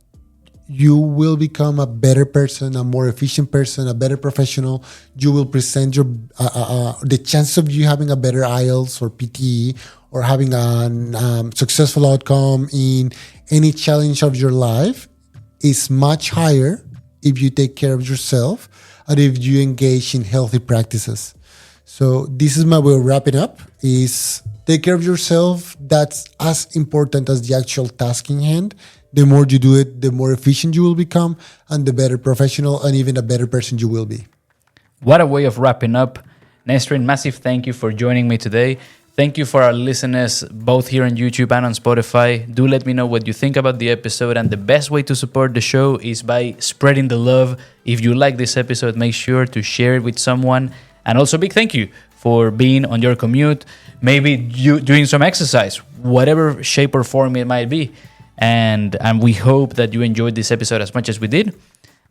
you will become a better person, a more efficient person, a better professional. You will present your the chance of you having a better IELTS or PTE or having a successful outcome in any challenge of your life is much higher if you take care of yourself and if you engage in healthy practices. So this is my way of wrapping up, is take care of yourself. That's as important as the actual task in hand. The more you do it, the more efficient you will become and the better professional and even a better person you will be. What a way of wrapping up. Nesturin, massive thank you for joining me today. Thank you for our listeners, both here on YouTube and on Spotify. Do let me know what you think about the episode. And the best way to support the show is by spreading the love. If you like this episode, make sure to share it with someone. And also big thank you for being on your commute, maybe you doing some exercise, whatever shape or form it might be. And we hope that you enjoyed this episode as much as we did.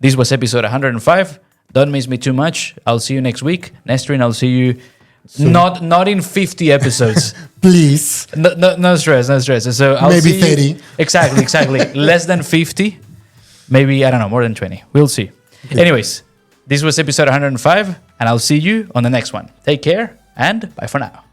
This was episode 105. Don't miss me too much. I'll see you next week. Nesturin, I'll see you not in 50 episodes. Please. No stress. So I'll maybe see 30. You, exactly. Less than 50. Maybe, I don't know, more than 20. We'll see. Okay. Anyways, this was episode 105, and I'll see you on the next one. Take care, and bye for now.